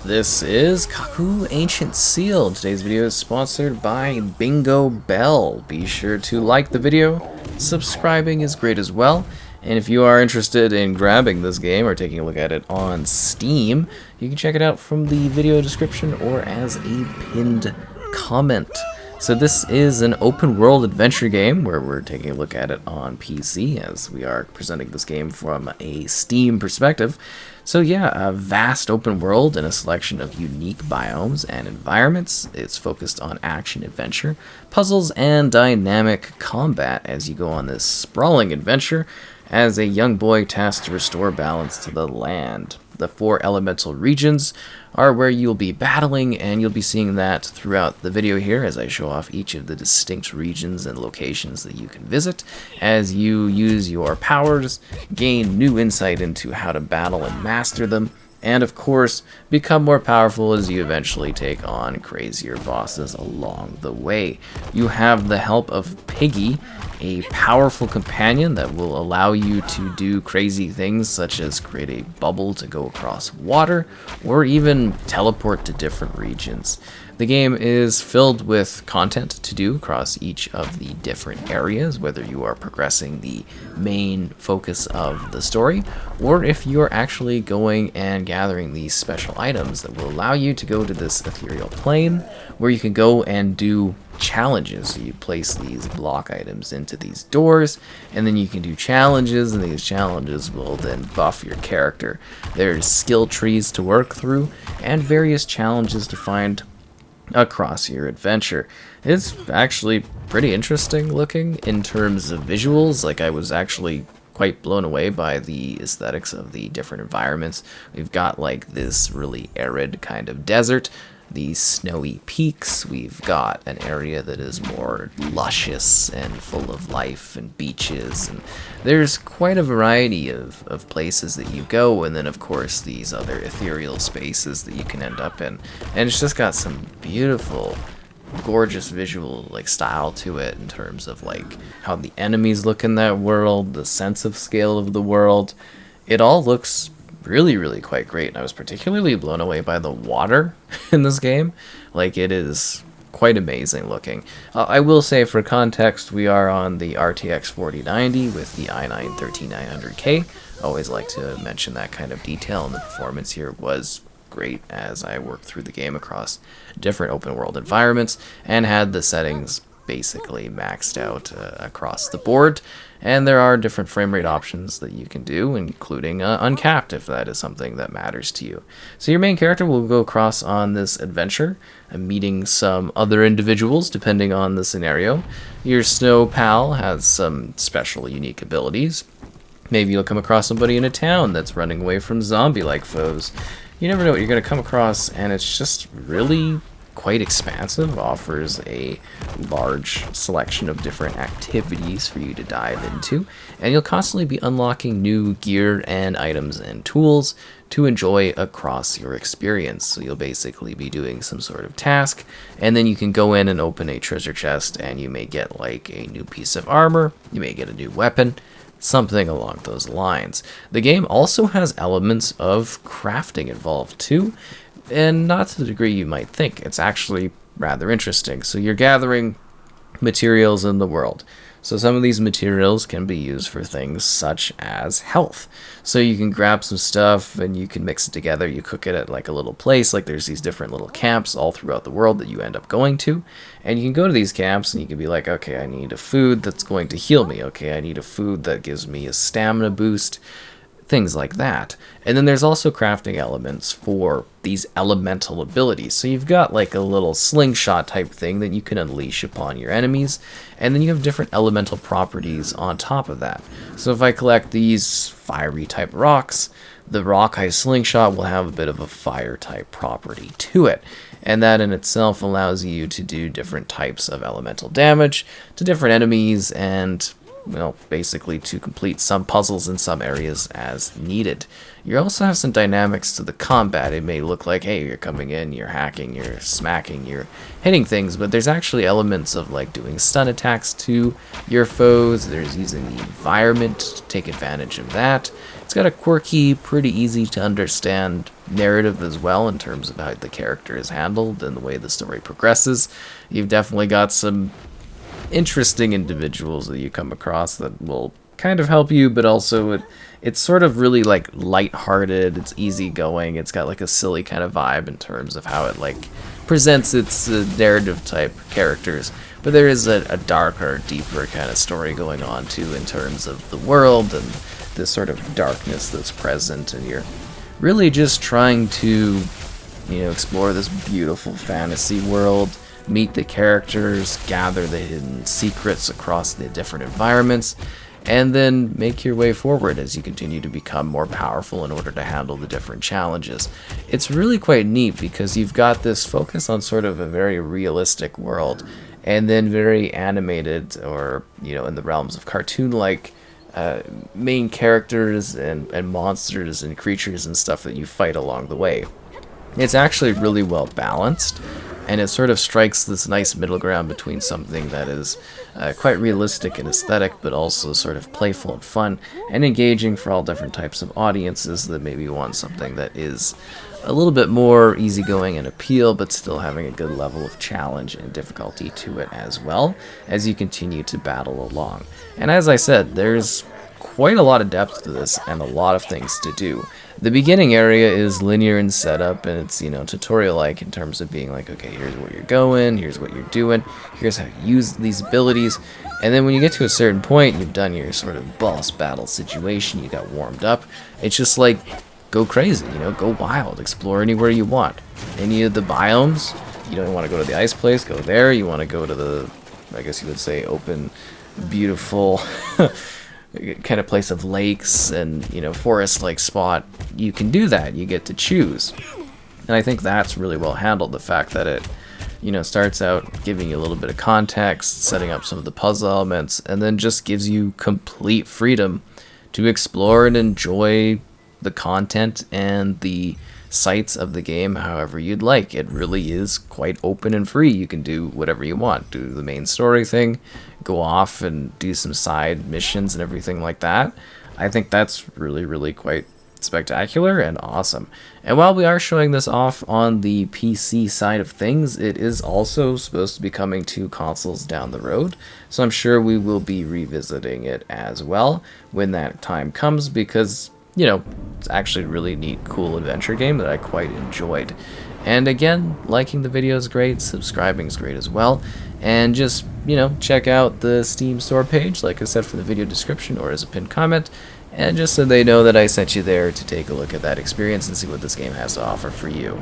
This is Kaku Ancient Seal. Today's video is sponsored by Bingo Bell. Be sure to like the video, subscribing is great as well, and if you are interested in grabbing this game or taking a look at it on Steam, you can check it out from the video description or as a pinned comment. So this is an open world adventure game where we're taking a look at it on PC as we are presenting this game from a Steam perspective. So yeah, a vast open world and a selection of unique biomes and environments. It's focused on action adventure, puzzles, and dynamic combat as you go on this sprawling adventure as a young boy tasked to restore balance to the land. The 4 elemental regions are where you'll be battling, and you'll be seeing that throughout the video here as I show off each of the distinct regions and locations that you can visit as you use your powers, gain new insight into how to battle and master them, and of course become more powerful as you eventually take on crazier bosses along the way. You have the help of Piggy, a powerful companion that will allow you to do crazy things such as create a bubble to go across water or even teleport to different regions. The game is filled with content to do across each of the different areas, whether you are progressing the main focus of the story, or if you're actually going and gathering these special items that will allow you to go to this ethereal plane, where you can go and do challenges. So you place these block items into these doors, and then you can do challenges, and these challenges will then buff your character. There's skill trees to work through, and various challenges to find across your adventure. It's actually pretty interesting looking in terms of visuals. Like, I was actually quite blown away by the aesthetics of the different environments. We've got like this really arid kind of desert, these snowy peaks. We've got an area that is more luscious and full of life and beaches, and there's quite a variety of places that you go, and then of course these other ethereal spaces that you can end up in, and it's just got some beautiful, gorgeous visual like style to it in terms of like how the enemies look in that world, the sense of scale of the world. It all looks really quite great, and I was particularly blown away by the water in this game. Like, it is quite amazing looking. I will say, for context, we are on the RTX 4090 with the i9 13900K. Always like to mention that kind of detail, and the performance here was great as I worked through the game across different open world environments and had the settings basically maxed out across the board. And there are different frame rate options that you can do, including uncapped, if that is something that matters to you. So your main character will go across on this adventure, meeting some other individuals depending on the scenario. Your snow pal has some special unique abilities. Maybe you'll come across somebody in a town that's running away from zombie-like foes. You never know what you're going to come across, and it's just really quite expansive, offers a large selection of different activities for you to dive into, and you'll constantly be unlocking new gear and items and tools to enjoy across your experience. So you'll basically be doing some sort of task, and then you can go in and open a treasure chest, and you may get like a new piece of armor, you may get a new weapon, something along those lines. The game also has elements of crafting involved too, and not to the degree you might think. It's actually rather interesting. So you're gathering materials in the world. So some of these materials can be used for things such as health. So you can grab some stuff and you can mix it together. You cook it at like a little place. Like, there's these different little camps all throughout the world that you end up going to. And you can go to these camps and you can be like, okay, I need a food that's going to heal me. Okay, I need a food that gives me a stamina boost. Things like that. And then there's also crafting elements for these elemental abilities. So you've got like a little slingshot type thing that you can unleash upon your enemies, and then you have different elemental properties on top of that. So if I collect these fiery type rocks, the rock I slingshot will have a bit of a fire type property to it, and that in itself allows you to do different types of elemental damage to different enemies, and well, basically to complete some puzzles in some areas as needed. You also have some dynamics to the combat. It may look like, hey, you're coming in, you're hacking, you're smacking, you're hitting things, but there's actually elements of like doing stun attacks to your foes. There's using the environment to take advantage of that. It's got a quirky, pretty easy to understand narrative as well in terms of how the character is handled and the way the story progresses. You've definitely got some interesting individuals that you come across that will kind of help you, but also it's sort of really like lighthearted, it's easygoing, it's got like a silly kind of vibe in terms of how it like presents its narrative type characters. But there is a darker, deeper kind of story going on too in terms of the world and this sort of darkness that's present, and you're really just trying to, you know, explore this beautiful fantasy world, meet the characters, gather the hidden secrets across the different environments, and then make your way forward as you continue to become more powerful in order to handle the different challenges. It's really quite neat because you've got this focus on sort of a very realistic world, and then very animated, or, you know, in the realms of cartoon-like main characters and monsters and creatures and stuff that you fight along the way. It's actually really well balanced, and it sort of strikes this nice middle ground between something that is quite realistic and aesthetic, but also sort of playful and fun and engaging for all different types of audiences that maybe want something that is a little bit more easygoing and appeal, but still having a good level of challenge and difficulty to it as well as you continue to battle along. And as I said, there's quite a lot of depth to this and a lot of things to do. The beginning area is linear in setup, and it's, you know, tutorial-like in terms of being like, okay, here's where you're going, here's what you're doing, here's how you use these abilities. And then when you get to a certain point, you've done your sort of boss battle situation, you got warmed up, it's just like, go crazy, you know, go wild, explore anywhere you want. Any of the biomes, you don't want to go to the ice place, go there. You want to go to the, I guess you would say, open, beautiful kind of place of lakes and, you know, forest-like spot, you can do that. You get to choose. And I think that's really well handled, the fact that it, you know, starts out giving you a little bit of context, setting up some of the puzzle elements, and then just gives you complete freedom to explore and enjoy the content and the sights of the game however you'd like. It really is quite open and free. You can do whatever you want. Do the main story thing, go off and do some side missions and everything like that. I think that's really, really quite spectacular and awesome. And while we are showing this off on the PC side of things, it is also supposed to be coming to consoles down the road, so I'm sure we will be revisiting it as well when that time comes, because, you know, it's actually a really neat, cool adventure game that I quite enjoyed. And again, liking the video is great, subscribing is great as well, and just, you know, check out the Steam store page, like I said, for the video description or as a pinned comment, and just so they know that I sent you there to take a look at that experience and see what this game has to offer for you.